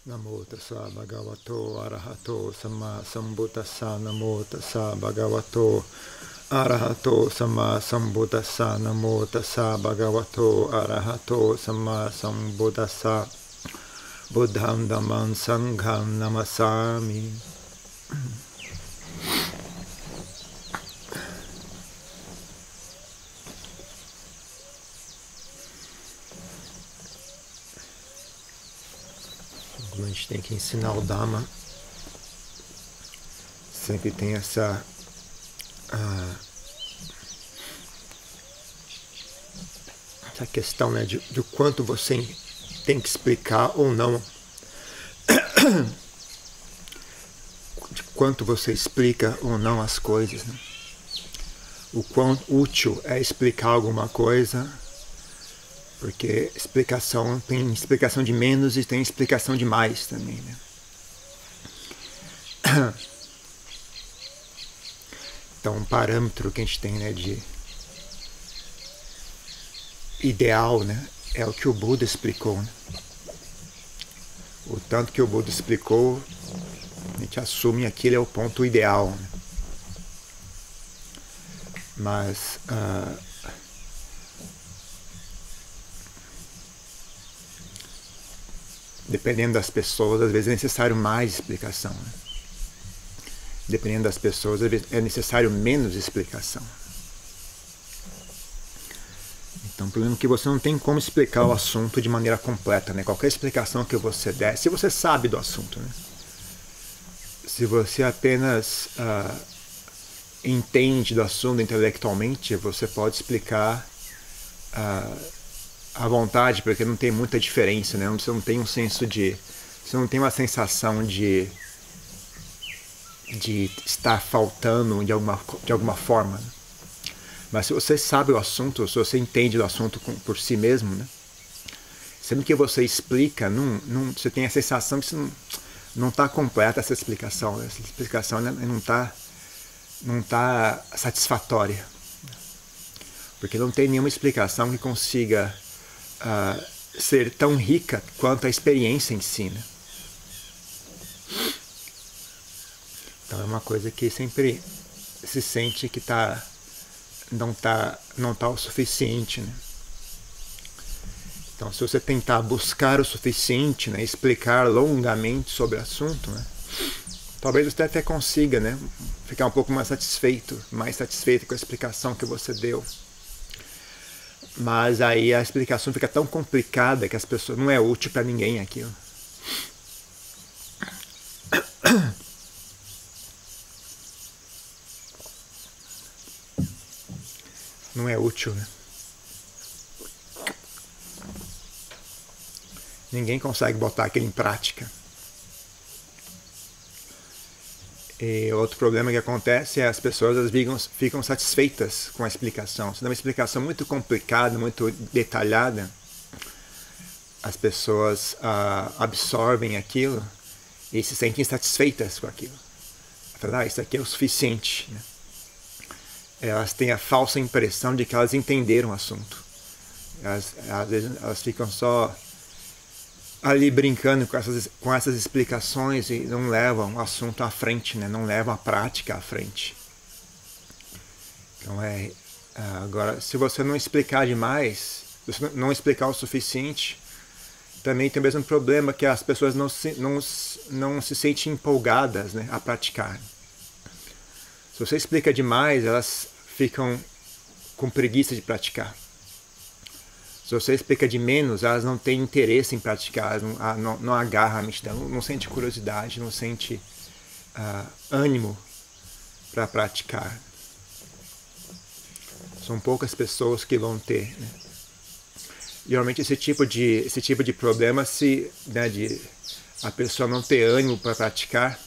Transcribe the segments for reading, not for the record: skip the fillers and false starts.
Namo tassa bhagavato arahato samma sambuddhassa. Namo tassa bhagavato arahato samma sambuddhassa. Namo tassa bhagavato arahato samma sambuddhassa. Buddham dhammam sangham namasami. Como a gente tem que ensinar o Dhamma, sempre tem essa questão, né, de quanto você tem que explicar ou não, de quanto você explica ou não as coisas, né? O quão útil é explicar alguma coisa, porque tem explicação de menos e tem explicação de mais também, né? Então, um parâmetro que a gente tem, né, de ideal, né, é o que o Buda explicou, né? O tanto que o Buda explicou, a gente assume que aquele é o ponto ideal, né? Mas dependendo das pessoas, às vezes é necessário mais explicação, né? Dependendo das pessoas, às vezes é necessário menos explicação. Então, o problema é que você não tem como explicar o assunto de maneira completa, né? Qualquer explicação que você der, se você sabe do assunto, né? Se você apenas entende do assunto intelectualmente, você pode explicar à vontade, porque não tem muita diferença, né? Você não tem um senso de... Você não tem uma sensação de estar faltando de alguma forma, né? Mas se você sabe o assunto, se você entende do assunto por si mesmo, né? Sempre que você explica, você tem a sensação que não está completa essa explicação. Essa explicação, né, não tá satisfatória. Porque não tem nenhuma explicação que consiga ser tão rica quanto a experiência em si, né? Então é uma coisa que sempre se sente que não tá o suficiente, né? Então, se você tentar buscar o suficiente, né, explicar longamente sobre o assunto, né, talvez você até consiga, né, ficar um pouco mais satisfeito com a explicação que você deu. Mas aí a explicação fica tão complicada que as pessoas não é útil para ninguém aquilo. Não é útil, né? Ninguém consegue botar aquilo em prática. E outro problema que acontece é as pessoas às vezes ficam satisfeitas com a explicação. Se dá uma explicação muito complicada, muito detalhada, as pessoas absorvem aquilo e se sentem satisfeitas com aquilo. Falam, isso aqui é o suficiente, né? Elas têm a falsa impressão de que elas entenderam o assunto. Às vezes elas ficam só ali brincando com essas explicações e não levam o assunto à frente, né? Não levam a prática à frente. Então agora, se você não explicar demais, se você não explicar o suficiente, também tem o mesmo problema que as pessoas não se sentem empolgadas, né, a praticar. Se você explica demais, elas ficam com preguiça de praticar. Se você explica de menos, elas não têm interesse em praticar, não agarram a mente dela, não sente curiosidade, não sente ânimo para praticar. São poucas pessoas que vão ter, né? Geralmente esse tipo de problema, né, de a pessoa não ter ânimo para praticar,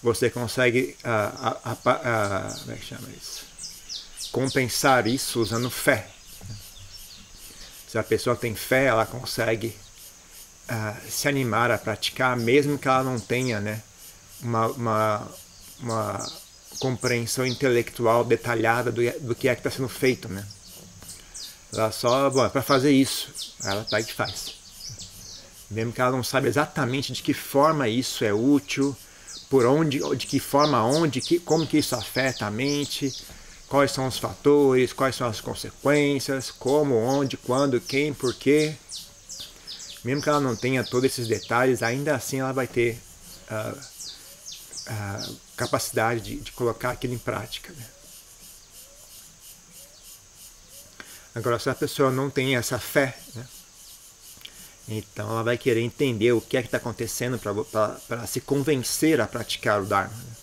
você consegue como é que chama isso? Compensar isso usando fé. Se a pessoa tem fé, ela consegue se animar a praticar, mesmo que ela não tenha, né, uma compreensão intelectual detalhada do que é que está sendo feito, né? Ela só, para fazer isso, ela pega e faz. mesmo que ela não saiba exatamente de que forma isso é útil, por onde, de que forma, onde, como que isso afeta a mente, quais são os fatores, quais são as consequências, como, onde, quando, quem, por quê. Mesmo que ela não tenha todos esses detalhes, ainda assim ela vai ter a capacidade de colocar aquilo em prática, né? Agora, se a pessoa não tem essa fé, né, então ela vai querer entender o que é que está acontecendo para se convencer a praticar o Dharma, né?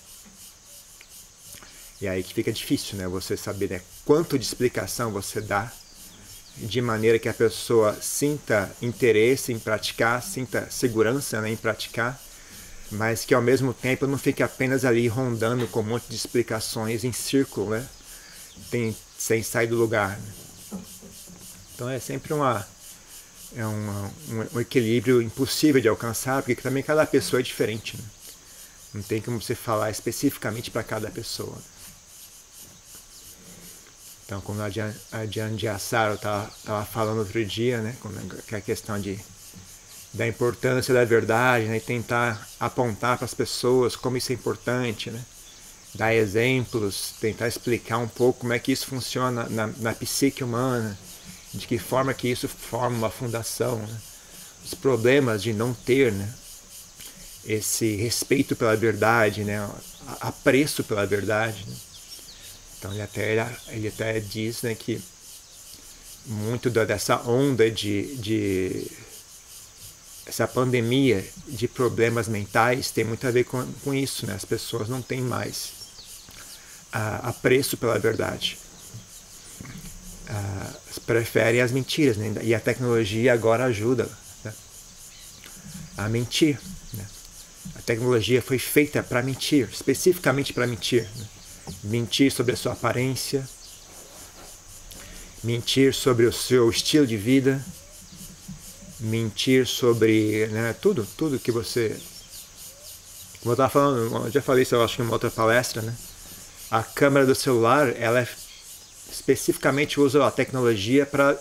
E aí que fica difícil, né, você saber, né, quanto de explicação você dá de maneira que a pessoa sinta interesse em praticar, sinta segurança, né, em praticar, mas que ao mesmo tempo não fique apenas ali rondando com um monte de explicações em círculo, né, sem sair do lugar, né? Então é sempre um equilíbrio impossível de alcançar, porque também cada pessoa é diferente, né? Não tem como você falar especificamente para cada pessoa. Então, como a Diane de Assaro estava falando outro dia, né, que é a questão da importância da verdade, né, e tentar apontar para as pessoas como isso é importante, né, dar exemplos, tentar explicar um pouco como é que isso funciona na psique humana, de que forma que isso forma uma fundação, né? Os problemas de não ter, né, esse respeito pela verdade, né, apreço pela verdade, né? Então ele até diz, né, que muito dessa onda essa pandemia de problemas mentais tem muito a ver com isso, né? As pessoas não têm mais apreço pela verdade. Preferem as mentiras, né? E a tecnologia agora ajuda, né, a mentir, né? A tecnologia foi feita para mentir, especificamente para mentir, né? Mentir sobre a sua aparência, mentir sobre o seu estilo de vida, mentir sobre, né, tudo que você... Como eu estava falando, eu já falei isso, eu acho que em uma outra palestra, né? A câmera do celular, ela especificamente usa a tecnologia para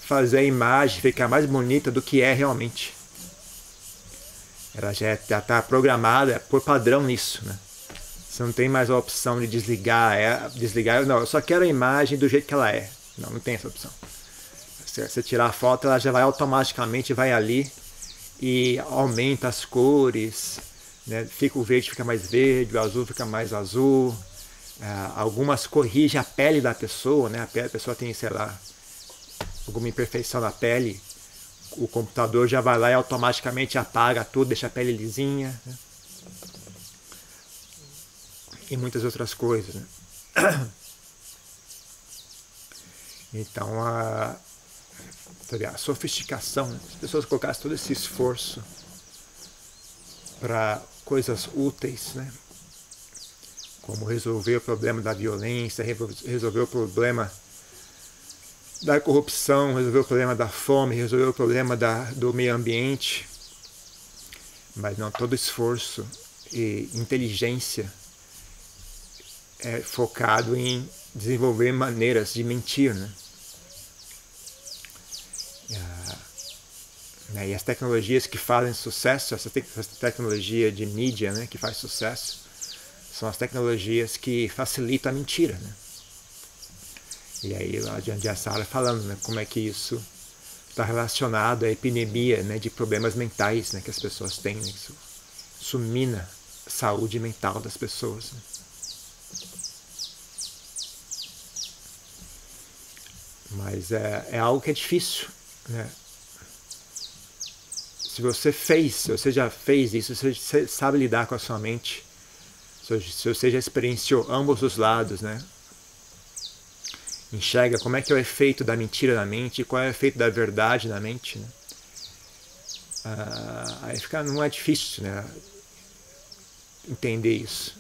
fazer a imagem ficar mais bonita do que é realmente. Ela já está programada por padrão nisso, né? Você não tem mais a opção de desligar. Não, eu só quero a imagem do jeito que ela é. Não tem essa opção. Se você tirar a foto, ela já vai automaticamente, vai ali e aumenta as cores, né? O verde fica mais verde, o azul fica mais azul. Algumas corrigem a pele da pessoa, né? A pessoa tem, sei lá, alguma imperfeição na pele. O computador já vai lá e automaticamente apaga tudo, deixa a pele lisinha, né? E muitas outras coisas, né? Então a sofisticação, né? As pessoas colocassem todo esse esforço para coisas úteis, né? Como resolver o problema da violência, resolver o problema da corrupção, resolver o problema da fome, resolver o problema do meio ambiente, mas não todo esforço e inteligência é focado em desenvolver maneiras de mentir, né? E as tecnologias que fazem sucesso, essa tecnologia de mídia, né, que faz sucesso, são as tecnologias que facilitam a mentira, né? E aí a Diane de Assaro falando, né, como é que isso está relacionado à epidemia, né, de problemas mentais, né, que as pessoas têm, né? Isso mina a saúde mental das pessoas, né? Mas é algo que é difícil, né? Se você já fez isso, se você sabe lidar com a sua mente, se você já experienciou ambos os lados, né? Enxerga como é que é o efeito da mentira na mente e qual é o efeito da verdade na mente, né? Aí não é difícil, né, entender isso.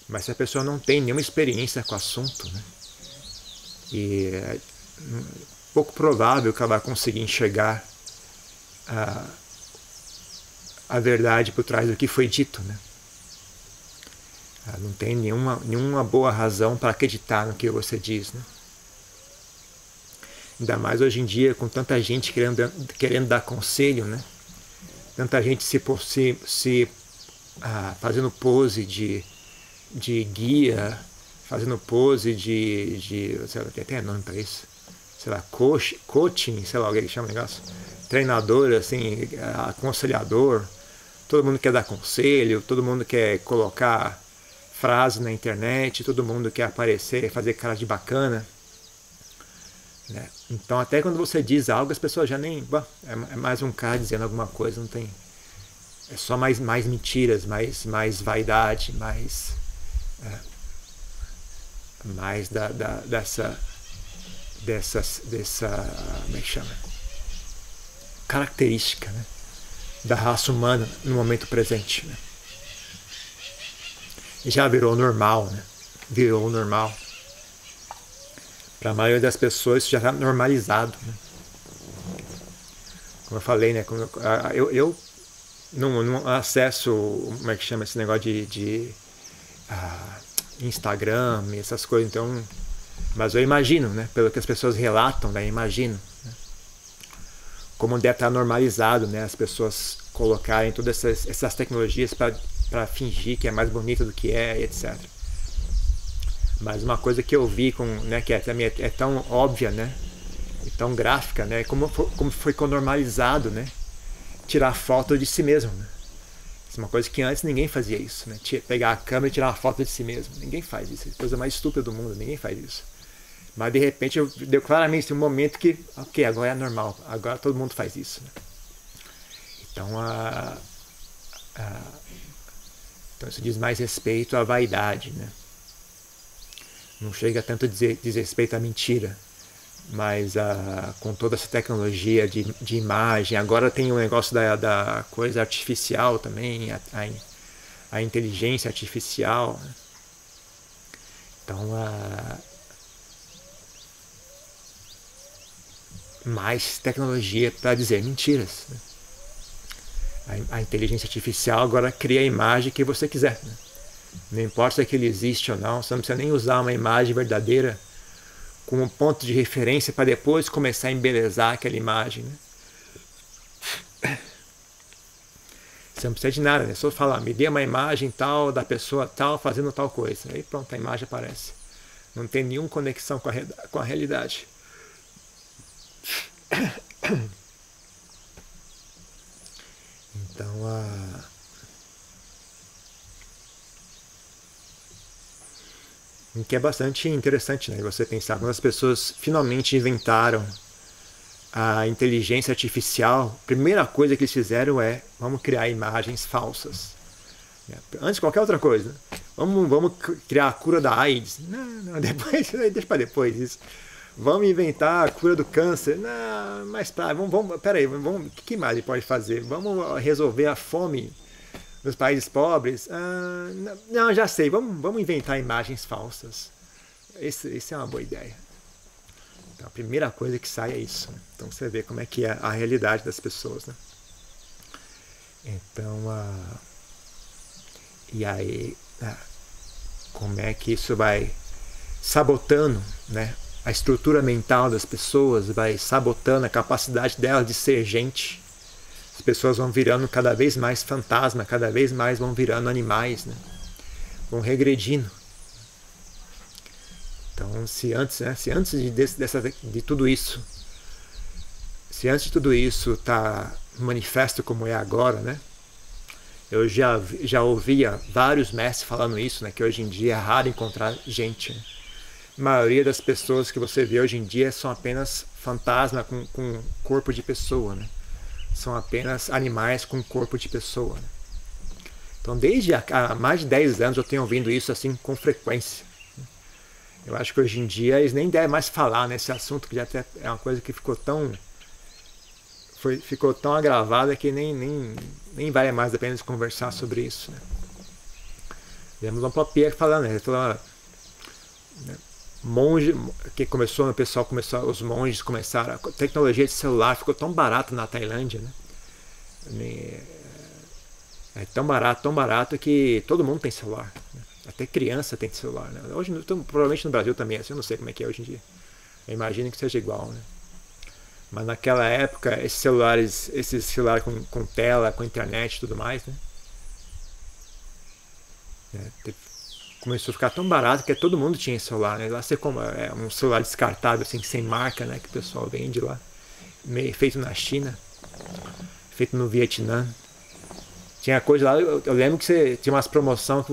Mas se a pessoa não tem nenhuma experiência com o assunto, né, e é pouco provável que ela vai conseguir enxergar a verdade por trás do que foi dito, né? Não tem nenhuma boa razão para acreditar no que você diz, né? Ainda mais hoje em dia, com tanta gente querendo dar conselho, né? Tanta gente fazendo pose de guia, fazendo pose sei lá, tem até nome para isso, sei lá, coaching, sei lá, alguém que chama o negócio, treinador, assim, aconselhador, todo mundo quer dar conselho, todo mundo quer colocar frase na internet, todo mundo quer aparecer, fazer cara de bacana, né? Então até quando você diz algo, as pessoas já nem, é mais um cara dizendo alguma coisa, não tem, é só mais mentiras, mais vaidade, mais dessa, como é que chama? Característica, né? Da raça humana no momento presente, né? Já virou normal, né? Virou normal. Para a maioria das pessoas isso já está normalizado, né? Como eu falei, né? Eu não acesso, como é que chama esse negócio de Instagram, essas coisas, então, mas eu imagino, né? Pelo que as pessoas relatam, né? Imagino, né? Como deve estar normalizado, né? As pessoas colocarem todas essas tecnologias para fingir que é mais bonita do que é, etc. Mas uma coisa que eu vi, né, que é tão óbvia, né, e tão gráfica, né, como foi normalizado, né, tirar foto de si mesmo. Né? Isso é uma coisa que antes ninguém fazia isso, né, pegar a câmera e tirar uma foto de si mesmo. Ninguém faz isso, é a coisa mais estúpida do mundo, ninguém faz isso. Mas de repente deu claramente um momento que, ok, agora é normal, agora todo mundo faz isso. Né? Então, então isso diz mais respeito à vaidade, né? Não chega tanto a dizer respeito à mentira, mas com toda essa tecnologia de imagem, agora tem o negócio da coisa artificial também, a inteligência artificial. Né? Então, mais tecnologia para dizer mentiras. Né? A inteligência artificial agora cria a imagem que você quiser. Né? Não importa se aquilo existe ou não, você não precisa nem usar uma imagem verdadeira como ponto de referência para depois começar a embelezar aquela imagem. Né? Você não precisa de nada, né? Só falar, me dê uma imagem tal da pessoa tal fazendo tal coisa. Aí pronto, a imagem aparece. Não tem nenhuma conexão com a realidade. Então, o que é bastante interessante, né? Você pensar, quando as pessoas finalmente inventaram a inteligência artificial, a primeira coisa que eles fizeram é, vamos criar imagens falsas. Antes de qualquer outra coisa. Vamos criar a cura da AIDS. Não, depois, deixa para depois isso. Vamos inventar a cura do câncer. Não, mas peraí, que mais ele pode fazer? Vamos resolver a fome nos países pobres? Não, já sei, vamos inventar imagens falsas. Esse é uma boa ideia. Então, a primeira coisa que sai é isso. Né? Então você vê como é que é a realidade das pessoas. Né? Então, e aí, como é que isso vai sabotando, né? A estrutura mental das pessoas, vai sabotando a capacidade delas de ser gente. As pessoas vão virando cada vez mais fantasma, cada vez mais vão virando animais, né? Vão regredindo. Então, se antes de tudo isso, se antes de tudo isso está manifesto como é agora, né? Eu já ouvia vários mestres falando isso, né? Que hoje em dia é raro encontrar gente. Né? A maioria das pessoas que você vê hoje em dia são apenas fantasma com corpo de pessoa, né? São apenas animais com corpo de pessoa. Né? Então, desde há mais de 10 anos eu tenho ouvindo isso assim com frequência. Eu acho que hoje em dia eles nem devem mais falar nesse assunto, que já é uma coisa que ficou tão agravada que nem vale mais a pena conversar sobre isso. Né? Temos um papel falando, né? Monge que começou, os monges começaram, a tecnologia de celular ficou tão barata na Tailândia, né? É tão barato que todo mundo tem celular, né? Até criança tem celular, né? Hoje, provavelmente no Brasil também, assim, eu não sei como é que é hoje em dia. Eu imagino que seja igual, né? Mas naquela época, esses celulares com tela, com internet e tudo mais, né? Começou a ficar tão barato que todo mundo tinha celular, né? Lá você como é um celular descartável, assim, sem marca, né? Que o pessoal vende lá. Feito na China, feito no Vietnã. Tinha coisa lá, eu lembro que você tinha umas promoções que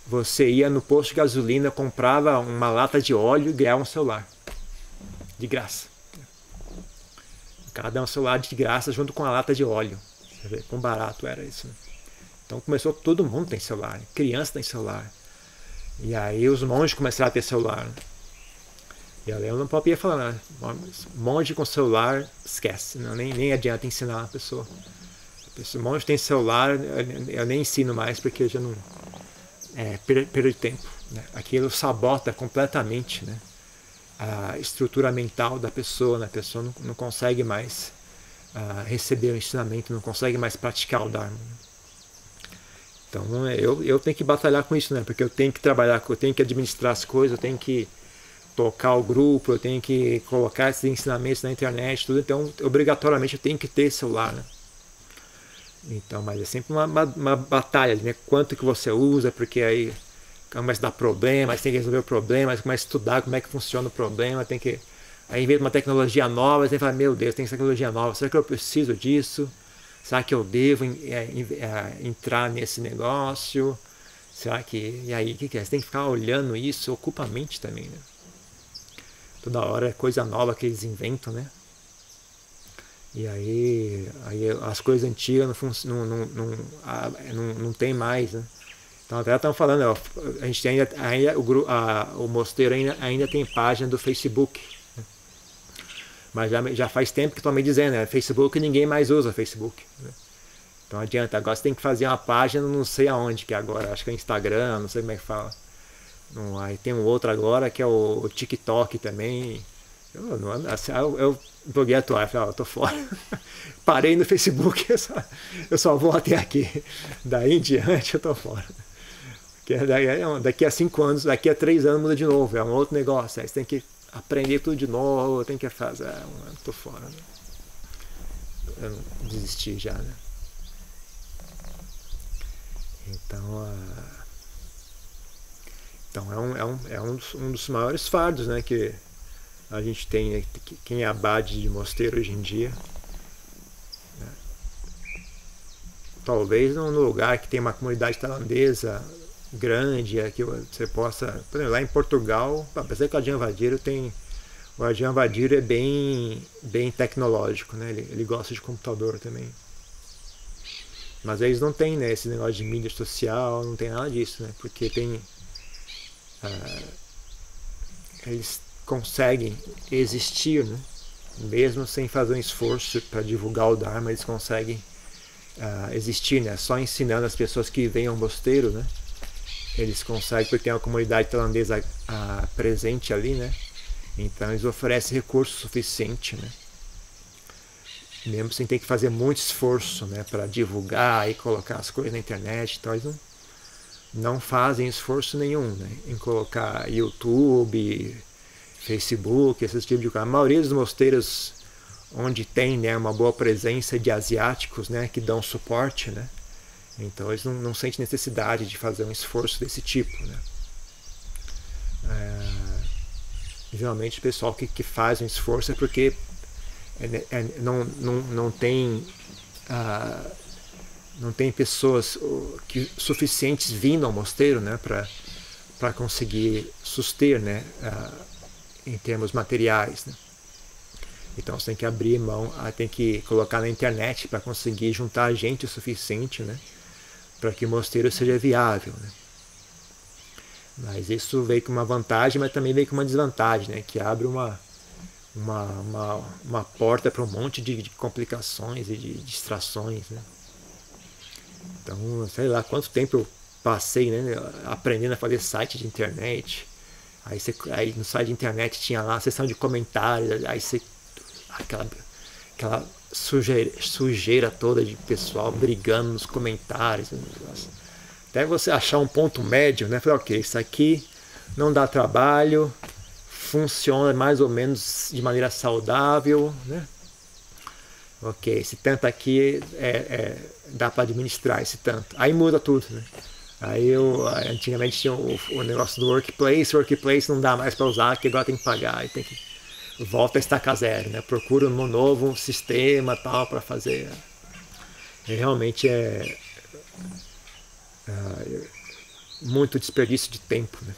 você ia no posto de gasolina, comprava uma lata de óleo e ganhava um celular. De graça. Cada um celular de graça junto com a lata de óleo. Você vê quão barato era isso, né? Então começou, todo mundo tem celular, criança tem celular. E aí os monges começaram a ter celular. E eu lembro no papo ia falando, monge com celular, esquece, não, nem adianta ensinar a pessoa. Se o monge tem celular, eu nem ensino mais porque já não perdo tempo. Né? Aquilo sabota completamente, né, a estrutura mental da pessoa. Né? A pessoa não consegue mais receber o ensinamento, não consegue mais praticar o Dharma. Então eu tenho que batalhar com isso, né? Porque eu tenho que trabalhar, eu tenho que administrar as coisas, eu tenho que tocar o grupo, eu tenho que colocar esses ensinamentos na internet, tudo. Então obrigatoriamente eu tenho que ter celular, né? Então, mas é sempre uma batalha, né? Quanto que você usa, porque aí começa a dar problema, aí você tem que resolver o problema, aí você começa a estudar como é que funciona o problema, tem que... Aí inventa uma tecnologia nova, você tem que falar, meu Deus, tem essa tecnologia nova, será que eu preciso disso? Será que eu devo entrar nesse negócio? Será que... E aí, o que é? Você tem que ficar olhando isso, ocupa a mente também, né? Toda hora é coisa nova que eles inventam, né? E aí as coisas antigas não tem mais, né? Então até estão falando, ó, a gente o mosteiro ainda tem página do Facebook, né? Mas já faz tempo que estão me dizendo, né? Facebook ninguém mais usa Facebook, né? Então adianta, agora você tem que fazer uma página não sei aonde, que agora, acho que é Instagram, não sei como é que fala. Aí tem um outro agora que é o TikTok também. Eu bloguei a toalha, falei, eu tô fora. Parei no Facebook, eu só vou até aqui. Daí em diante eu tô fora. Porque daqui a 5 anos, daqui a 3 anos muda de novo, é um outro negócio. Aí você tem que aprender tudo de novo, tem que fazer. Eu tô fora. Né? Eu desisti já, né? Então um dos maiores fardos, né, que a gente tem, né, quem é abade de mosteiro hoje em dia. Né? Talvez num lugar que tem uma comunidade tailandesa grande, que você possa... Por exemplo, lá em Portugal, apesar que o Ajahn Vadiro o Ajahn Vadiro é bem tecnológico, né? Ele gosta de computador também. Mas eles não têm, né, esse negócio de mídia social, não tem nada disso, né? Porque tem... eles conseguem existir, né? Mesmo sem fazer um esforço para divulgar o Dharma, eles conseguem existir, né? Só ensinando as pessoas que vêm ao mosteiro, né? Eles conseguem, porque tem uma comunidade tailandesa presente ali, né? Então eles oferecem recurso suficiente, né? Mesmo sem ter que fazer muito esforço, né, para divulgar e colocar as coisas na internet. Então eles não fazem esforço nenhum, né, em colocar YouTube, Facebook, esse tipo de coisa. A maioria dos mosteiros onde tem, né, uma boa presença de asiáticos, né, que dão suporte, né, então eles não sentem necessidade de fazer um esforço desse tipo, né. Geralmente o pessoal que faz um esforço é porque não tem pessoas suficientes vindo ao mosteiro, né, para conseguir suster, né, em termos materiais, né. Então você tem que abrir mão, tem que colocar na internet para conseguir juntar gente o suficiente, né, para que o mosteiro seja viável, né. Mas isso veio com uma vantagem, mas também veio com uma desvantagem, né, que abre uma porta para um monte de complicações e de distrações, né? Então, sei lá quanto tempo eu passei, né, aprendendo a fazer site de internet. Aí no site de internet tinha lá a seção de comentários, aí aquela sujeira toda de pessoal brigando nos comentários. Até você achar um ponto médio, né? Falei, ok, isso aqui não dá trabalho, funciona mais ou menos de maneira saudável, né? Ok, esse tanto aqui dá para administrar esse tanto. Aí muda tudo, né? Aí antigamente tinha o negócio do workplace não dá mais para usar, que agora tem que pagar, e tem que volta a estacar zero, né? Procura um novo sistema tal para fazer. E realmente muito desperdício de tempo, né?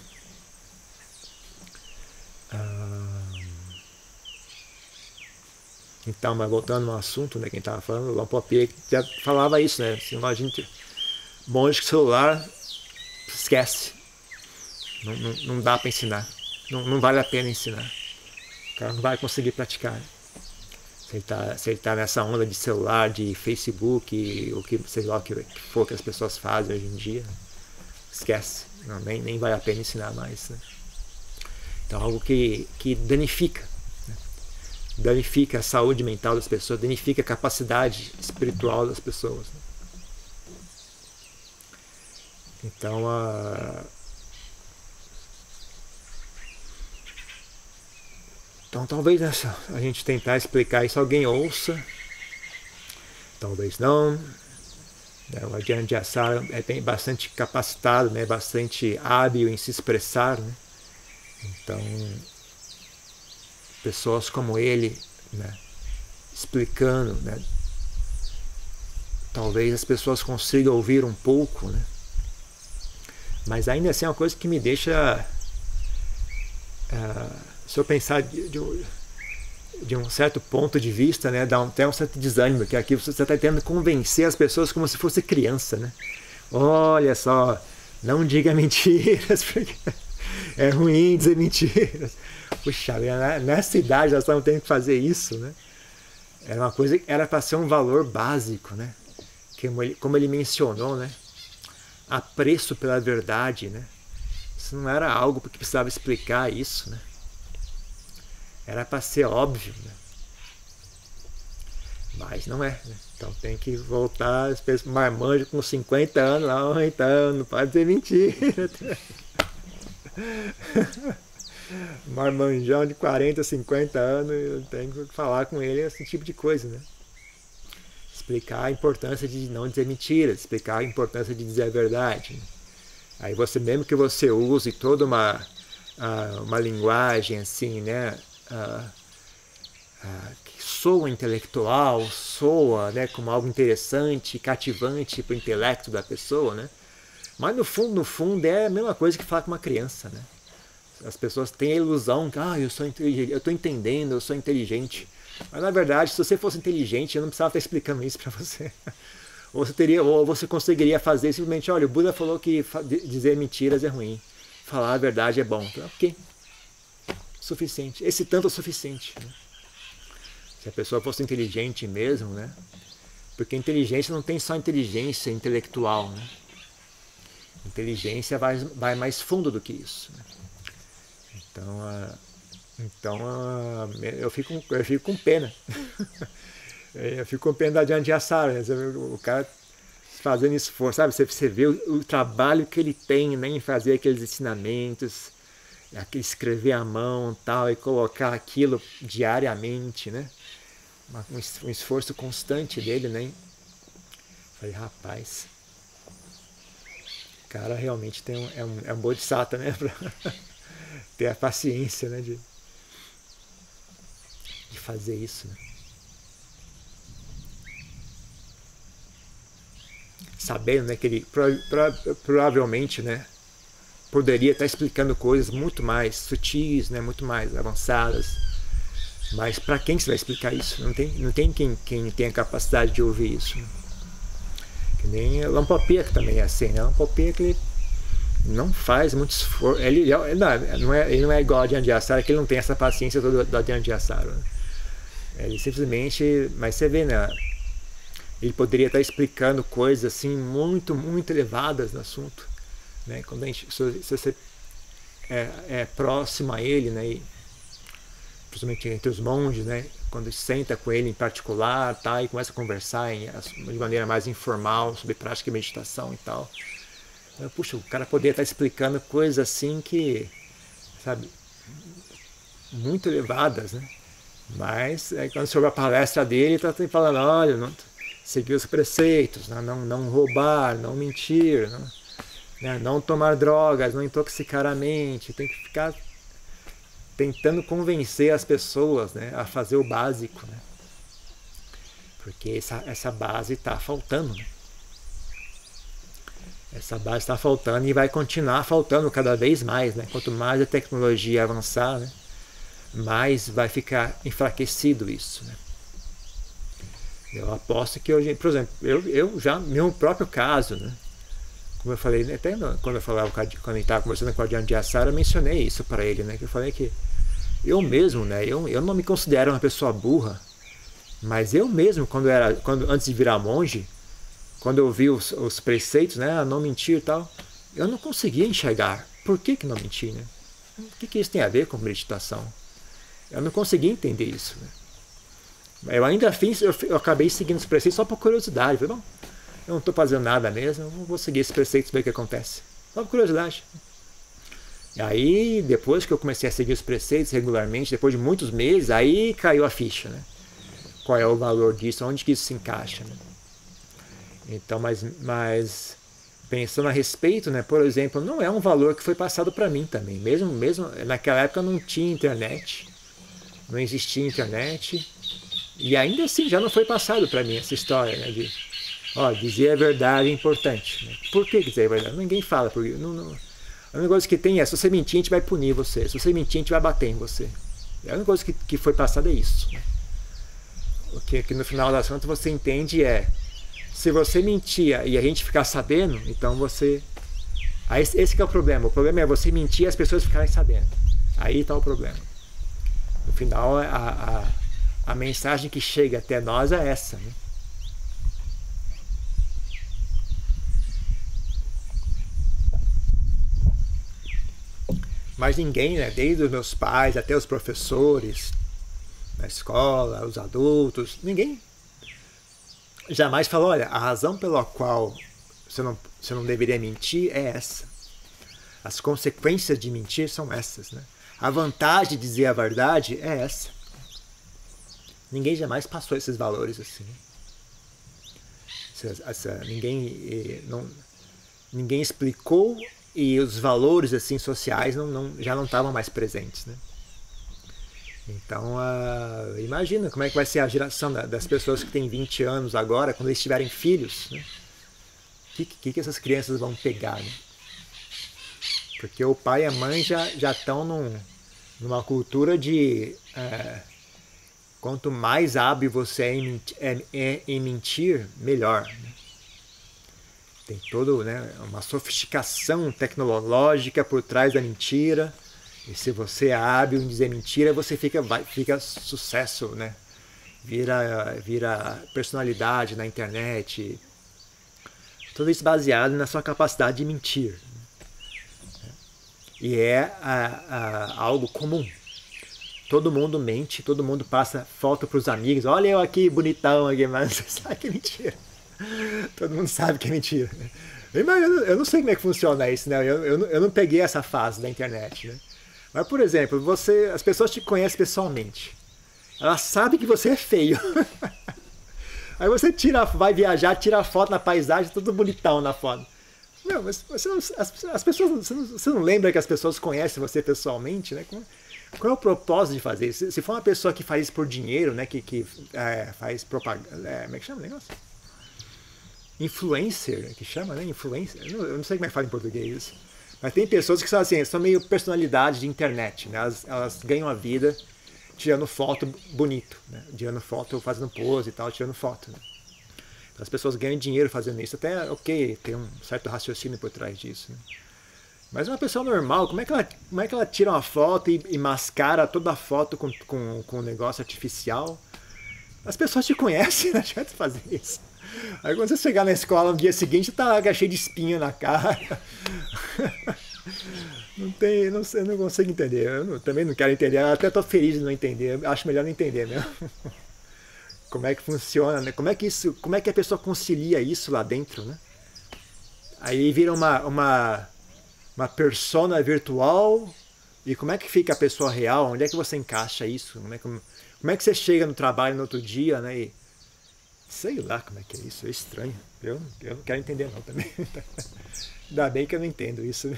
Então, mas voltando ao assunto, né, quem estava falando, o Lampopier já falava isso, né? Assim, a gente, monge que celular, esquece. Não dá para ensinar. Não vale a pena ensinar. O cara não vai conseguir praticar. Se ele tá nessa onda de celular, de Facebook, o que, sei lá o que for que as pessoas fazem hoje em dia, esquece. Não, nem vale a pena ensinar mais, né? Então, algo que danifica. Danifica a saúde mental das pessoas, danifica a capacidade espiritual das pessoas. Né? Então, talvez a gente tentar explicar isso, alguém ouça, talvez não. O Ajahn Jayasara é bastante capacitado, né? Bastante hábil em se expressar. Né? Então, pessoas como ele, né, explicando, né, talvez as pessoas consigam ouvir um pouco, né, mas ainda assim é uma coisa que me deixa, se eu pensar de um certo ponto de vista, né, dá até um certo desânimo, que aqui você está tentando convencer as pessoas como se fosse criança, né? Olha só, não diga mentiras, porque é ruim dizer mentiras. Puxa, nessa idade nós estamos tendo que fazer isso, né? Era uma coisa, era para ser um valor básico, né? Como ele mencionou, né? Apreço pela verdade, né? Isso não era algo que precisava explicar isso, né? Era para ser óbvio, né? Mas não é, né? Então tem que voltar, as pessoas marmanjo com 50 anos, lá, então não pode dizer mentira. Marmanjão de 40, 50 anos, eu tenho que falar com ele esse tipo de coisa, né? Explicar a importância de não dizer mentiras, explicar a importância de dizer a verdade. Né? Aí você, mesmo que você use toda uma linguagem assim, né? Que soa intelectual, soa, né, como algo interessante, cativante para o intelecto da pessoa, né? Mas no fundo é a mesma coisa que falar com uma criança, né? As pessoas têm a ilusão que eu estou entendendo, eu sou inteligente. Mas na verdade, se você fosse inteligente, eu não precisava estar explicando isso para você. Ou você conseguiria fazer simplesmente, olha, o Buda falou que dizer mentiras é ruim, falar a verdade é bom. Então, ok, suficiente. Esse tanto é suficiente. Né? Se a pessoa fosse inteligente mesmo, né? Porque inteligência não tem só inteligência intelectual, né? Inteligência vai mais fundo do que isso. Né? Então eu fico com pena. Eu fico com pena da Ajahn Jayasara, né? O cara fazendo esforço, sabe? Você vê o trabalho que ele tem, né, em fazer aqueles ensinamentos, escrever à mão tal, e colocar aquilo diariamente, né? Um esforço constante dele, né? Falei, rapaz, o cara realmente é um bodhisattva, né? Pra ter a paciência, né? De fazer isso, né? Sabendo, né, que ele provavelmente, né, poderia estar explicando coisas muito mais sutis, né, muito mais avançadas, mas para quem você vai explicar isso? Não tem quem tenha capacidade de ouvir isso, né? Que nem Lampopier, que também é assim, né? Lampopier, que ele não faz muito esforço, ele não é igual a Ajahn Jayasara, que ele não tem essa paciência toda da Ajahn Jayasara, né? Ele simplesmente, mas você vê, né, ele poderia estar explicando coisas assim muito, muito elevadas no assunto, né? Quando se você é próximo a ele, né, e, principalmente entre os monges, né, quando senta com ele em particular, tá, e começa a conversar de maneira mais informal sobre prática de meditação e tal, puxa, o cara poderia estar explicando coisas assim que, sabe, muito elevadas, né? Mas quando você ouve a palestra dele, ele está falando, olha, não, seguir os preceitos, né? Não roubar, não mentir, não tomar drogas, não intoxicar a mente, tem que ficar tentando convencer as pessoas, né, a fazer o básico, né? Porque essa base está faltando, né? Essa base está faltando e vai continuar faltando cada vez mais, né? Quanto mais a tecnologia avançar, né, mais vai ficar enfraquecido isso, né? Eu aposto que hoje, por exemplo, eu já, no meu próprio caso, né, como eu falei, até quando eu estava conversando com o Adriano de Assara, eu mencionei isso para ele, né, que eu falei que eu mesmo, né, eu não me considero uma pessoa burra, mas eu mesmo, antes de virar monge, quando eu vi os preceitos, né, não mentir e tal, eu não conseguia enxergar. Por que não mentir, né? O que isso tem a ver com meditação? Eu não conseguia entender isso, né? Eu ainda fiz, eu acabei seguindo os preceitos só por curiosidade. Falei, bom, eu não estou fazendo nada mesmo, eu vou seguir esses preceitos e ver o que acontece. Só por curiosidade. E aí, depois que eu comecei a seguir os preceitos regularmente, depois de muitos meses, aí caiu a ficha, né? Qual é o valor disso, onde que isso se encaixa, né? Então, mas pensando a respeito, né, por exemplo, não é um valor que foi passado para mim também. Mesmo naquela época não tinha internet, não existia internet, e ainda assim já não foi passado para mim essa história, né, de dizer a verdade é importante. Né? Por que dizer a verdade? Ninguém fala. Porque, a única coisa que tem é, se você mentir, a gente vai punir você. Se você mentir, a gente vai bater em você. A única coisa que foi passada é isso. Né? O que no final das contas você entende é, se você mentir e a gente ficar sabendo, então você... Esse que é o problema. O problema é você mentir e as pessoas ficarem sabendo. Aí está o problema. No final, a mensagem que chega até nós é essa. Né? Mas ninguém, né, desde os meus pais até os professores na escola, os adultos, ninguém jamais falou, olha, a razão pela qual você não deveria mentir é essa. As consequências de mentir são essas. Né? A vantagem de dizer a verdade é essa. Ninguém jamais passou esses valores assim. Ninguém explicou e os valores assim sociais já não estavam mais presentes. Né? Então, imagina como é que vai ser a geração das pessoas que têm 20 anos agora, quando eles tiverem filhos. Né? O que essas crianças vão pegar? Né? Porque o pai e a mãe já estão numa cultura de quanto mais hábil você é em mentir, melhor. Né? Tem toda, né, uma sofisticação tecnológica por trás da mentira. E se você é hábil em dizer mentira, você fica sucesso, né? Vira personalidade na internet. Tudo isso baseado na sua capacidade de mentir. E é algo comum. Todo mundo mente, todo mundo passa foto para os amigos. Olha eu aqui, bonitão aqui, mas você sabe que é mentira. Todo mundo sabe que é mentira. Eu não sei como é que funciona isso, né? Eu não peguei essa fase da internet, né? Mas, por exemplo, as pessoas te conhecem pessoalmente. Elas sabem que você é feio. Aí você vai viajar, tira a foto na paisagem, tudo bonitão na foto. Não, mas as pessoas, você não lembra que as pessoas conhecem você pessoalmente, né? Qual é o propósito de fazer isso? Se for uma pessoa que faz isso por dinheiro, né? Que faz propaganda... como é que chama o negócio? Influencer, que chama, né? Influencer. Eu não sei como é que fala em português isso. Mas tem pessoas que são assim, são meio personalidade de internet, né? Elas ganham a vida tirando foto bonito, né? Tirando foto, fazendo pose e tal, tirando foto. Né? Então as pessoas ganham dinheiro fazendo isso. Até, ok, tem um certo raciocínio por trás disso. Né? Mas uma pessoa normal, como é que ela tira uma foto e mascara toda a foto com um negócio artificial? As pessoas te conhecem, não adianta fazer isso. Aí quando você chegar na escola no dia seguinte, tá cheio de espinha na cara. Eu não consigo entender. Também não quero entender. Eu até tô feliz de não entender. Acho melhor não entender mesmo. Como é que funciona, né? Como é que a pessoa concilia isso lá dentro, né? Aí vira uma persona virtual E como é que fica a pessoa real? Onde é que você encaixa isso? Como é que você chega no trabalho no outro dia, né? E, sei lá como é que é isso, é estranho. Eu não quero entender não também. Ainda bem que eu não entendo isso.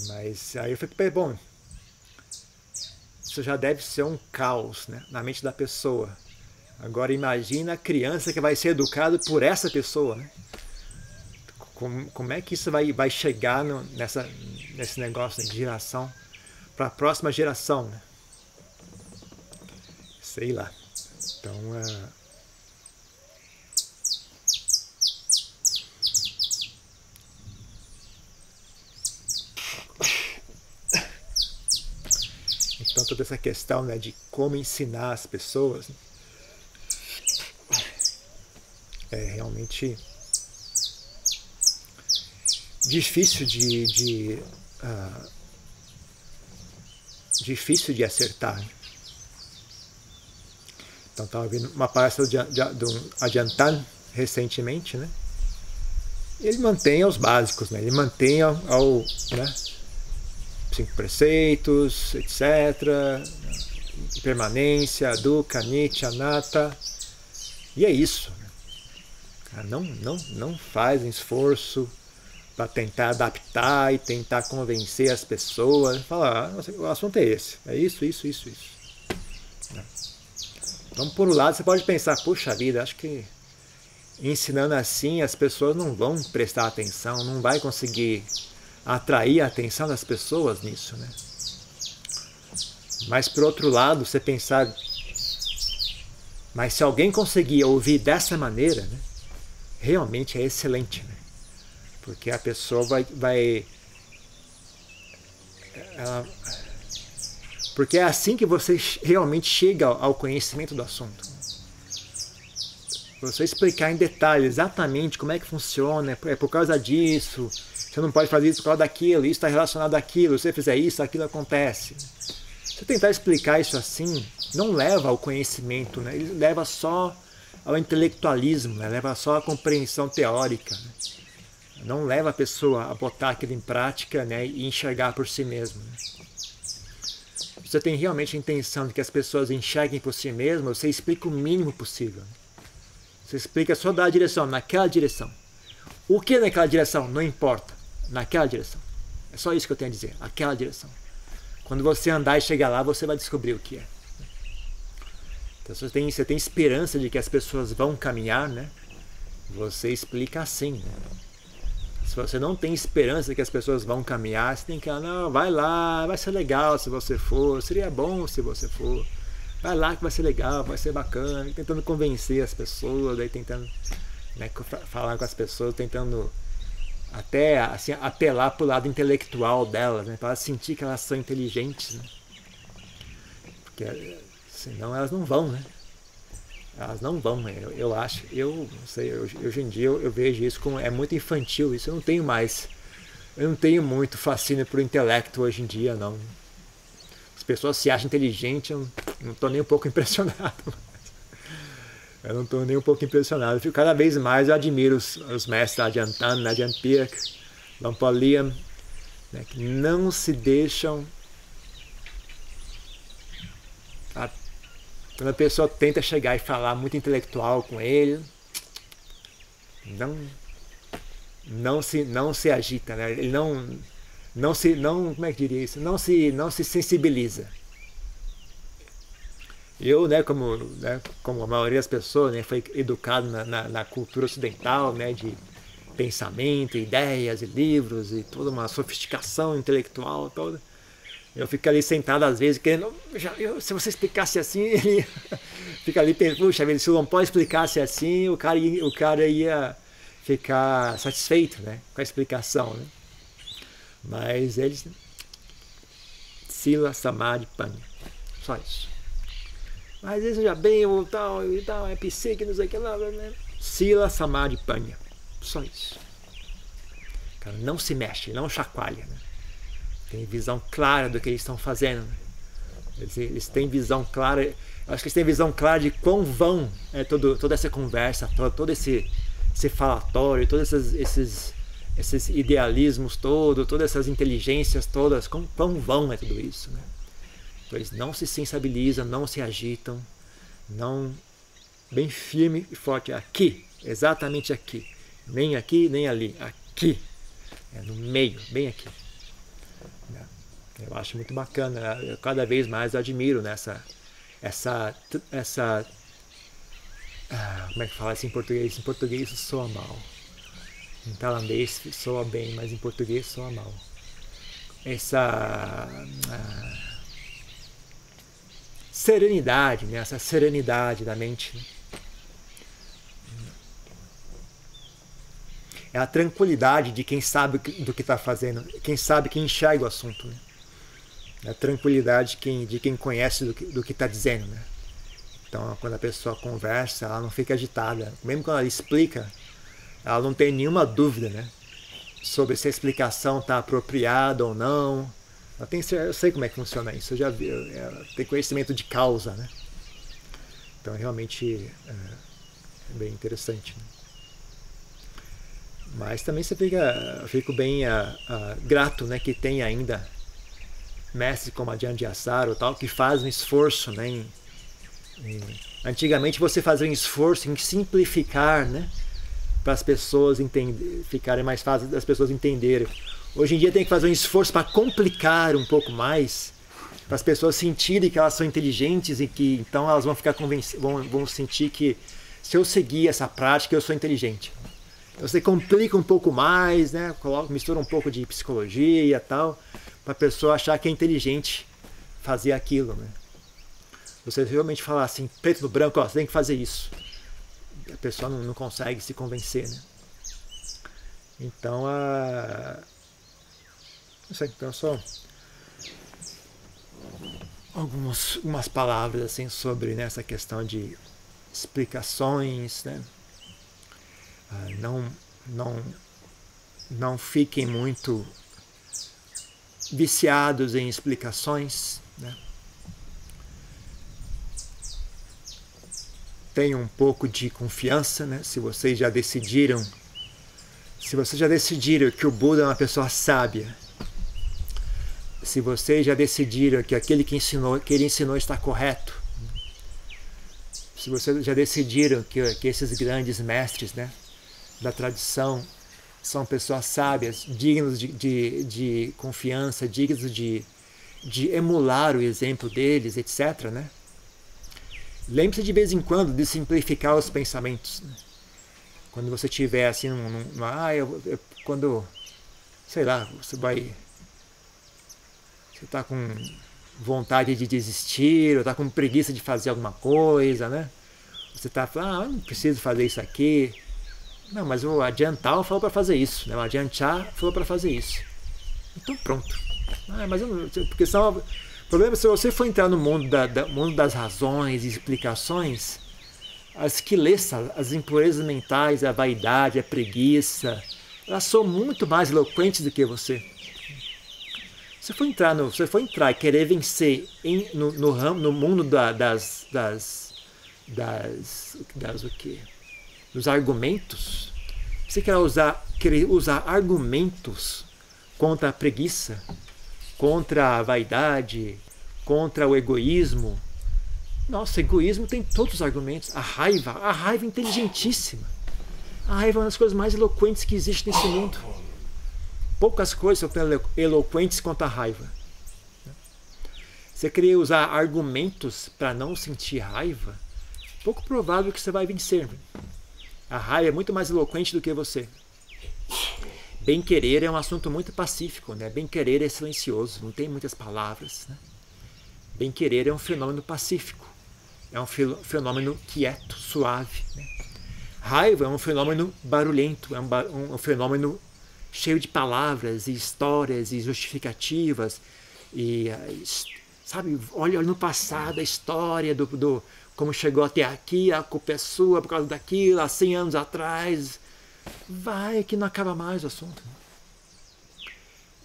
Mas aí eu fico, bom, isso já deve ser um caos, né, na mente da pessoa. Agora imagina a criança que vai ser educada por essa pessoa, né? Como é que isso vai chegar nesse negócio de geração para a próxima geração, né? Sei lá. Então, então toda essa questão, né, de como ensinar as pessoas, né, é realmente difícil difícil de acertar. Então estava vendo uma palestra do Ajahn recentemente, né? Ele mantém os básicos, né? Ele mantém né? 5 preceitos, etc. Permanência, dukkha, nitya, anatta. E é isso. Não faz esforço para tentar adaptar e tentar convencer as pessoas. Falar, o assunto é esse. É isso. Então, por um lado, você pode pensar, puxa vida, acho que ensinando assim as pessoas não vão prestar atenção, não vai conseguir atrair a atenção das pessoas nisso, né? Mas por outro lado, você pensar, mas se alguém conseguir ouvir dessa maneira, né, realmente é excelente, né? Porque a pessoa porque é assim que você realmente chega ao conhecimento do assunto. Você explicar em detalhe exatamente como é que funciona, é por causa disso, você não pode fazer isso por causa daquilo, isso está relacionado àquilo, se você fizer isso, aquilo acontece. Se tentar explicar isso assim, não leva ao conhecimento, né? Ele leva só ao intelectualismo, né? Leva só à compreensão teórica, né? Não leva a pessoa a botar aquilo em prática, né? E enxergar por si mesmo, né? Se você tem realmente a intenção de que as pessoas enxerguem por si mesmas, você explica o mínimo possível. Você explica só da direção, naquela direção. O que naquela direção? Não importa. Naquela direção. É só isso que eu tenho a dizer. Aquela direção. Quando você andar e chegar lá, você vai descobrir o que é. Então, se você tem esperança de que as pessoas vão caminhar, né? Você explica assim, né? Se você não tem esperança que as pessoas vão caminhar, você tem que falar, não, vai lá, vai ser legal se você for, seria bom se você for. Vai lá que vai ser legal, vai ser bacana, tentando convencer as pessoas, daí tentando, né, falar com as pessoas, tentando até assim, apelar para o lado intelectual delas, né, para elas sentir que elas são inteligentes, né? Porque senão elas não vão, né? Elas não vão, eu acho, eu não sei, hoje em dia eu vejo isso como é muito infantil, isso eu não tenho muito fascínio por intelecto hoje em dia, não. As pessoas se acham inteligentes, eu não estou nem um pouco impressionado. Eu não estou nem um pouco impressionado. Cada vez mais eu admiro os mestres Ajahn Tan, Ajahn Pirk, Lompo Liam, né, que não se deixam. Quando a pessoa tenta chegar e falar muito intelectual com ele, não se agita, né? Ele como é que diria isso? Não se sensibiliza. Eu, né, como a maioria das pessoas, né, foi educado na cultura ocidental, né, de pensamento, ideias e livros e toda uma sofisticação intelectual toda. Eu fico ali sentado às vezes querendo, se você explicasse assim, ele fica ali pensando, puxa, se o Lompo explicasse assim, o cara ia ficar satisfeito, né, com a explicação, né? Mas eles, Sila, Samadhi, Panya, só isso. Mas isso já bem, ou tal, e tal, é psique, não sei o que lá, né? Sila, Samadhi, Panya, só isso. O cara não se mexe, não chacoalha, né? Tem visão clara do que eles estão fazendo. Eles têm visão clara. Eu acho que eles têm visão clara de quão vão toda essa conversa, todo esse falatório, todas esses idealismos todos, todas essas inteligências todas, quão vão é tudo isso, né? Eles não se sensibilizam, não se agitam, não bem firme e forte aqui, exatamente aqui, nem aqui nem ali, aqui, no meio, bem aqui. Eu acho muito bacana, eu cada vez mais admiro nessa como é que fala isso em português? Em português soa mal. Em tailandês soa bem, mas em português soa mal. Essa serenidade, né? Essa serenidade da mente. Né? É a tranquilidade de quem sabe do que está fazendo, quem sabe, quem enxerga o assunto. Né? É a tranquilidade de quem conhece do que está dizendo. Né? Então, quando a pessoa conversa, ela não fica agitada. Mesmo quando ela explica, ela não tem nenhuma dúvida, né? Sobre se a explicação está apropriada ou não. Eu sei como é que funciona isso, eu já vi, ela tem conhecimento de causa, né? Então, realmente é bem interessante. Né? Mas também eu fico bem grato, né, que tem ainda mestres como Ajahn Gyasaro, tal, que fazem um esforço, né, antigamente você fazia um esforço em simplificar, né, para as pessoas ficarem mais fáceis das pessoas entenderem. Hoje em dia tem que fazer um esforço para complicar um pouco mais, para as pessoas sentirem que elas são inteligentes e que então elas vão ficar vão sentir que se eu seguir essa prática eu sou inteligente. Então você complica um pouco mais, né, mistura um pouco de psicologia e tal, para a pessoa achar que é inteligente fazer aquilo, né? Você realmente falar assim, preto no branco, ó, você tem que fazer isso. A pessoa não consegue se convencer, né? Então, não sei, então só algumas palavras assim sobre, né, essa questão de explicações, né? Não fiquem muito viciados em explicações, né? Tenham um pouco de confiança, né? Se vocês já decidiram que o Buda é uma pessoa sábia, se vocês já decidiram que aquele que ele ensinou está correto, se vocês já decidiram que esses grandes mestres, né, da tradição são pessoas sábias, dignos de confiança, dignos de emular o exemplo deles, etc., né? Lembre-se de vez em quando de simplificar os pensamentos. Né? Quando você tiver assim, quando, sei lá, você está com vontade de desistir, ou está com preguiça de fazer alguma coisa, né? Você está falando, eu não preciso fazer isso aqui. Não, mas o Ajahn Tal falou para fazer isso, né? O Ajahn Chah falou para fazer isso. Então pronto. Mas eu não, porque são, o problema é se você for entrar no mundo, mundo das razões e explicações, as quilesas, as impurezas mentais, a vaidade, a preguiça, elas são muito mais eloquentes do que você. Se você for entrar e querer vencer no mundo dos argumentos, você querer usar argumentos contra a preguiça, contra a vaidade, contra o egoísmo. Nossa, egoísmo tem todos os argumentos. A raiva é inteligentíssima. A raiva é uma das coisas mais eloquentes que existe nesse mundo. Poucas coisas são tão eloquentes quanto a raiva. Você querer usar argumentos para não sentir raiva, pouco provável que você vai vencer. A raiva é muito mais eloquente do que você. Bem-querer é um assunto muito pacífico, né? Bem-querer é silencioso, não tem muitas palavras. Né? Bem-querer é um fenômeno pacífico, é um fenômeno quieto, suave. Né? Raiva é um fenômeno barulhento, é um fenômeno cheio de palavras e histórias e justificativas. E, sabe, olha no passado a história do como chegou até aqui, a culpa é sua por causa daquilo, há 100 anos atrás. Vai que não acaba mais o assunto.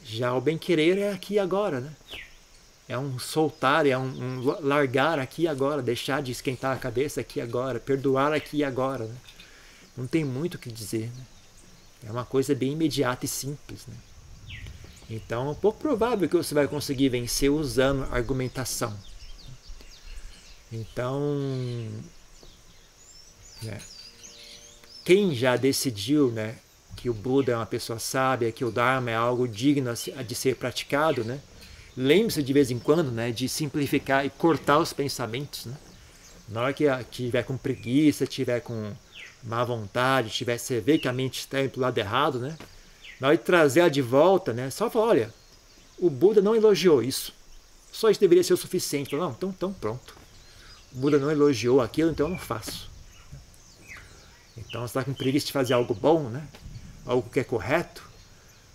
Já o bem-querer é aqui e agora, né? É um soltar, é um largar aqui e agora, deixar de esquentar a cabeça aqui e agora, perdoar aqui e agora. Né? Não tem muito o que dizer. Né? É uma coisa bem imediata e simples, né? Então, é pouco provável que você vai conseguir vencer usando argumentação. Então, né, quem já decidiu, né, que o Buda é uma pessoa sábia, que o Dharma é algo digno de ser praticado, né, lembre-se de vez em quando, né, de simplificar e cortar os pensamentos, né? Na hora que tiver com preguiça, tiver com má vontade, você vê que a mente está indo para o lado errado, né? Na hora de trazer ela de volta, né? Só falar, olha, o Buda não elogiou isso. Só isso deveria ser o suficiente. Não, então pronto. O Buda não elogiou aquilo, então eu não faço. Então você está com preguiça de fazer algo bom, né? Algo que é correto.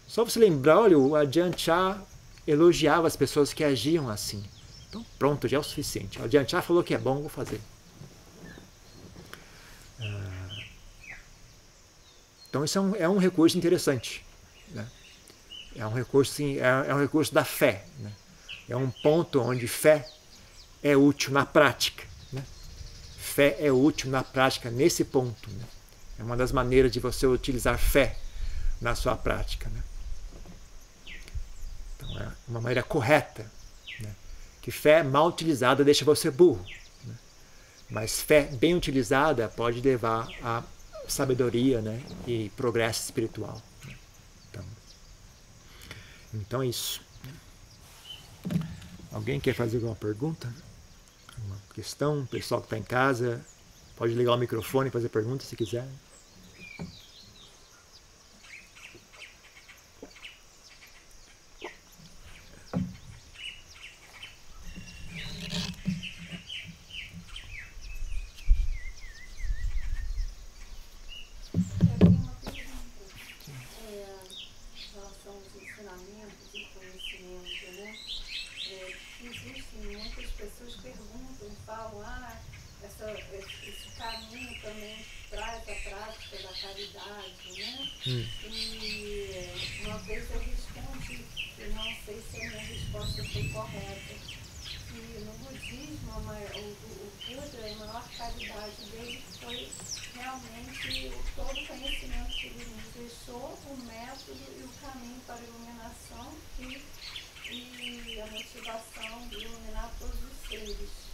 Só você lembrar, olha, o Ajahn Chah elogiava as pessoas que agiam assim. Então pronto, já é o suficiente. O Ajahn Chah falou que é bom, eu vou fazer. Então isso é um recurso interessante, né? É um recurso, sim, é um recurso da fé, né? É um ponto onde fé é útil na prática, né? Fé é útil na prática nesse ponto, né? É uma das maneiras de você utilizar fé na sua prática, né? Então é uma maneira correta, né? Que fé mal utilizada deixa você burro, né? Mas fé bem utilizada pode levar a sabedoria, né, e progresso espiritual. Então é isso. Alguém quer fazer alguma pergunta? Uma questão? O pessoal que está em casa pode ligar o microfone e fazer pergunta se quiser. Esse caminho também traz a prática da caridade, né? E uma vez eu respondi, e não sei se a minha resposta foi correta, que no budismo o Buda, a maior caridade dele foi realmente todo o conhecimento que ele nos deixou, o método e o caminho para a iluminação e a motivação de iluminar todos os seres.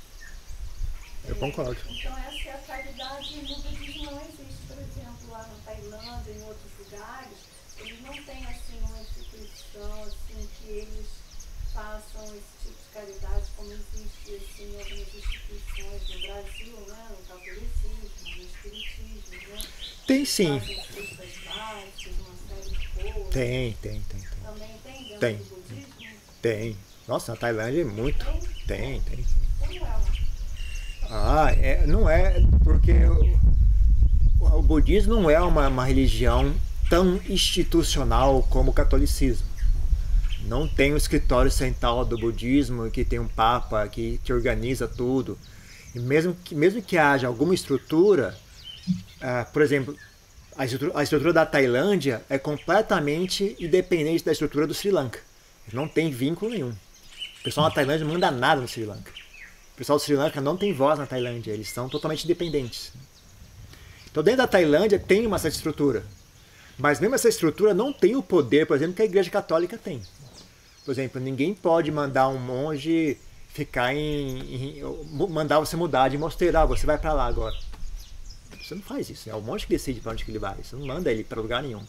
Eu concordo. Então essa é a caridade e no budismo não existe, por exemplo, lá na Tailândia, em outros lugares, eles não têm assim uma instituição assim que eles façam esse tipo de caridade como existe assim, em algumas instituições no Brasil, né, no catolicismo, no espiritismo, né? Tem sim. Fazem cestas básicas, uma série de coisas. Tem. Também tem dentro Tem. do budismo? Tem. Nossa, na Tailândia é muito. Tem. Como é? Não é, porque o budismo não é uma religião tão institucional como o catolicismo. Não tem o escritório central do budismo, que tem um papa que organiza tudo. E mesmo que haja alguma estrutura, por exemplo, a estrutura da Tailândia é completamente independente da estrutura do Sri Lanka. Não tem vínculo nenhum. O pessoal da Tailândia não manda nada no Sri Lanka. O pessoal do Sri Lanka não tem voz na Tailândia, eles são totalmente independentes. Então dentro da Tailândia tem uma certa estrutura, mas mesmo essa estrutura não tem o poder, por exemplo, que a Igreja Católica tem. Por exemplo, ninguém pode mandar um monge mandar você mudar de mosteiro, você vai para lá agora. Você não faz isso, é o monge que decide para onde que ele vai, você não manda ele para lugar nenhum.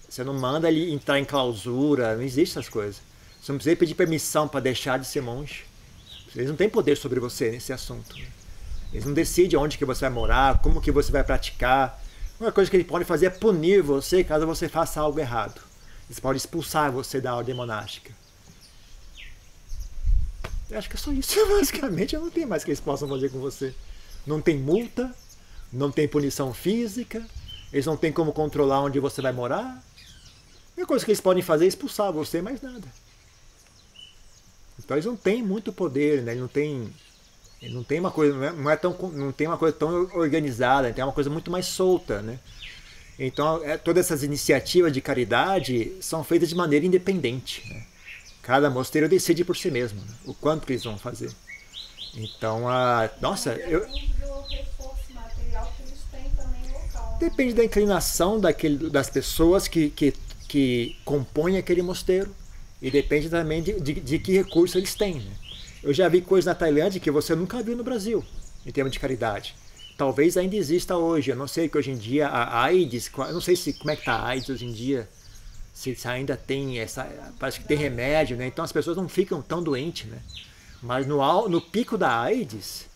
Você não manda ele entrar em clausura, não existe essas coisas. Você não precisa pedir permissão para deixar de ser monge. Eles não têm poder sobre você nesse assunto. Eles não decidem onde que você vai morar, como que você vai praticar. A única coisa que eles podem fazer é punir você caso você faça algo errado. Eles podem expulsar você da ordem monástica. Eu acho que é só isso, basicamente. Eu não tenho mais que eles possam fazer com você. Não tem multa, não tem punição física, eles não têm como controlar onde você vai morar. A única coisa que eles podem fazer é expulsar você, mais nada. Então eles não têm muito poder, né? Ele não tem uma coisa, não tem uma coisa tão organizada, tem uma coisa muito mais solta, né? Então todas essas iniciativas de caridade são feitas de maneira independente, né? Cada mosteiro decide por si mesmo, né? O quanto que eles vão fazer. Então, Depende do reforço material que eles têm também local, Depende da inclinação das pessoas que compõem aquele mosteiro. E depende também de que recurso eles têm. Né? Eu já vi coisas na Tailândia que você nunca viu no Brasil, em termos de caridade. Talvez ainda exista hoje. Eu não sei que hoje em dia a AIDS, eu não sei como é que está a AIDS hoje em dia, se ainda tem essa. Parece que tem remédio, né? Então as pessoas não ficam tão doentes. Né? Mas no pico da AIDS,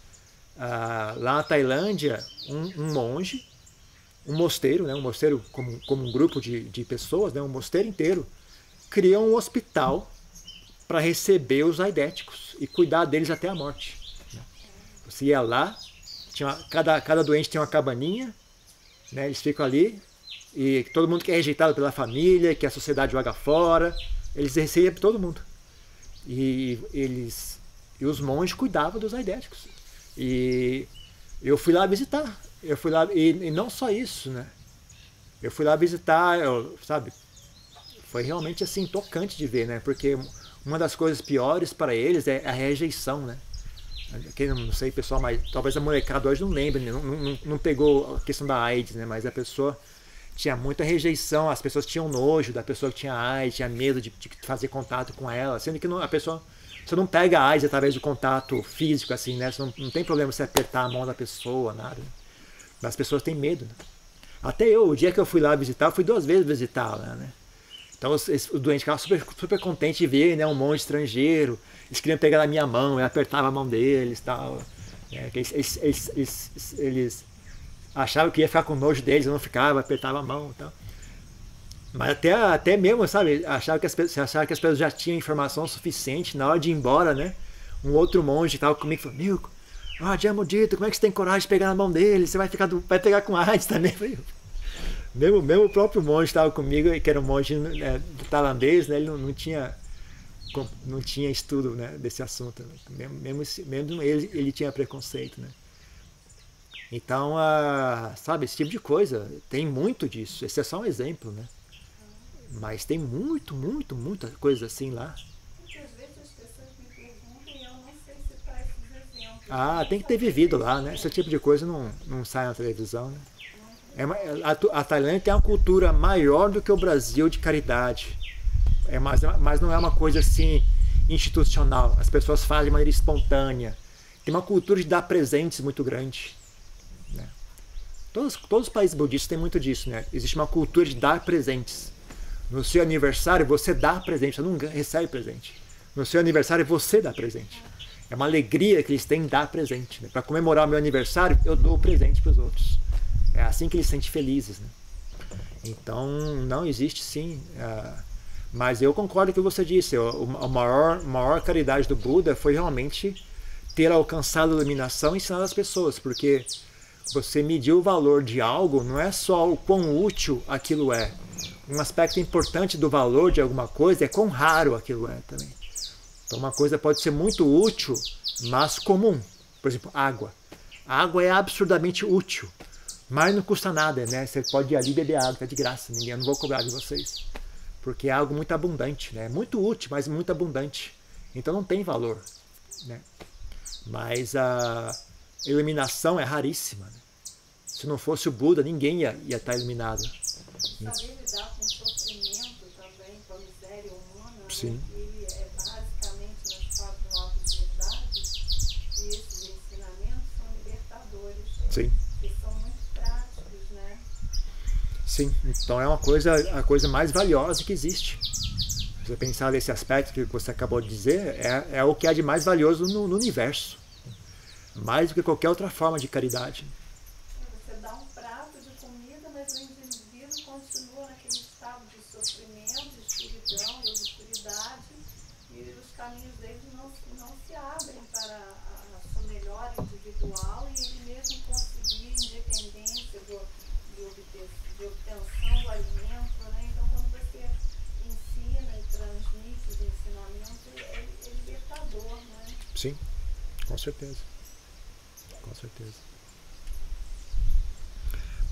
lá na Tailândia, um monge, um mosteiro, né? Um mosteiro como um grupo de pessoas, né? Um mosteiro inteiro, criou um hospital para receber os aidéticos e cuidar deles até a morte. Você ia lá, cada doente tem uma cabaninha, né? Eles ficam ali, e todo mundo que é rejeitado pela família, que a sociedade joga fora, eles recebem todo mundo. E os monges cuidavam dos aidéticos. E eu fui lá visitar. E não só isso, né? Eu fui lá visitar, sabe? Foi realmente assim tocante de ver, né? Porque uma das coisas piores para eles é a rejeição, né? Quem não sei, pessoal, mas talvez a molecada hoje não lembre, né? Não pegou a questão da AIDS, né? Mas a pessoa tinha muita rejeição, as pessoas tinham nojo da pessoa que tinha AIDS, tinha medo de fazer contato com ela, sendo que a pessoa, você não pega a AIDS através do contato físico, assim, né? Você não tem problema você apertar a mão da pessoa, nada. Mas as pessoas têm medo, né? Até eu, o dia que eu fui lá visitar, eu fui 2 vezes visitar lá, né? Então os doentes ficavam super contentes de ver, né, um monge estrangeiro. Eles queriam pegar na minha mão, eu apertava a mão deles e tal. Eles achavam que ia ficar com nojo deles, eu não ficava, apertava a mão e tal. Mas até mesmo, sabe, achava que as pessoas já tinham informação suficiente na hora de ir embora, né? Um outro monge que estava comigo falou: Milko, Dhammadita, como é que você tem coragem de pegar na mão dele? Você vai pegar com AIDS também. Mesmo o próprio monge estava comigo, que era um monge tailandês, né? Ele não tinha estudo, né, desse assunto. Né? Mesmo ele tinha preconceito. Né? Então, sabe, esse tipo de coisa, tem muito disso. Esse é só um exemplo. Né? Mas tem muita coisa assim lá. Porque às vezes as pessoas me perguntam e eu não sei se traz esses exemplos. Tem que ter vivido lá, né? Esse tipo de coisa não sai na televisão, né? A Tailândia tem uma cultura maior do que o Brasil de caridade. Mas não é uma coisa assim institucional. As pessoas fazem de maneira espontânea. Tem uma cultura de dar presentes muito grande. Né? Todos os países budistas têm muito disso. Né? Existe uma cultura de dar presentes. No seu aniversário você dá presente, você não recebe presente. No seu aniversário você dá presente. É uma alegria que eles têm em dar presente. Né? Para comemorar o meu aniversário, eu dou presente para os outros. É assim que eles se sentem felizes. Né? Então, não existe sim. Mas eu concordo com o que você disse. A maior caridade do Buda foi realmente ter alcançado a iluminação e ensinado as pessoas. Porque você medir o valor de algo não é só o quão útil aquilo é. Um aspecto importante do valor de alguma coisa é quão raro aquilo é também. Então, uma coisa pode ser muito útil, mas comum. Por exemplo, água. A água é absurdamente útil. Mas não custa nada, né? Você pode ir ali beber água, tá de graça, eu não vou cobrar de vocês. Porque é algo muito abundante, né? Muito útil, mas muito abundante. Então não tem valor, né? Mas a iluminação é raríssima. Né? Se não fosse o Buda, ninguém ia estar iluminado. Saber lidar com o sofrimento também, com a miséria humana, sim. Né? Que é basicamente nas 4 novas verdades, e esses ensinamentos são libertadores. Sim. Sim, então é a coisa mais valiosa que existe. Se você pensar nesse aspecto que você acabou de dizer, é o que há de mais valioso no universo. Mais do que qualquer outra forma de caridade. Você dá um prato de comida, mas o indivíduo continua naquele estado de sofrimento, de escuridão e obscuridade, e os caminhos dele não se abrem para a sua melhora individual e ele mesmo conseguir independência de obtenção do alimento, né? Então quando você ensina e transmite os ensinamentos, é libertador, né? Sim, com certeza. Com certeza.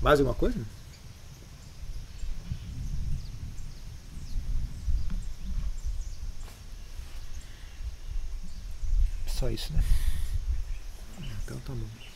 Mais alguma coisa? Só isso, né? Então tá bom.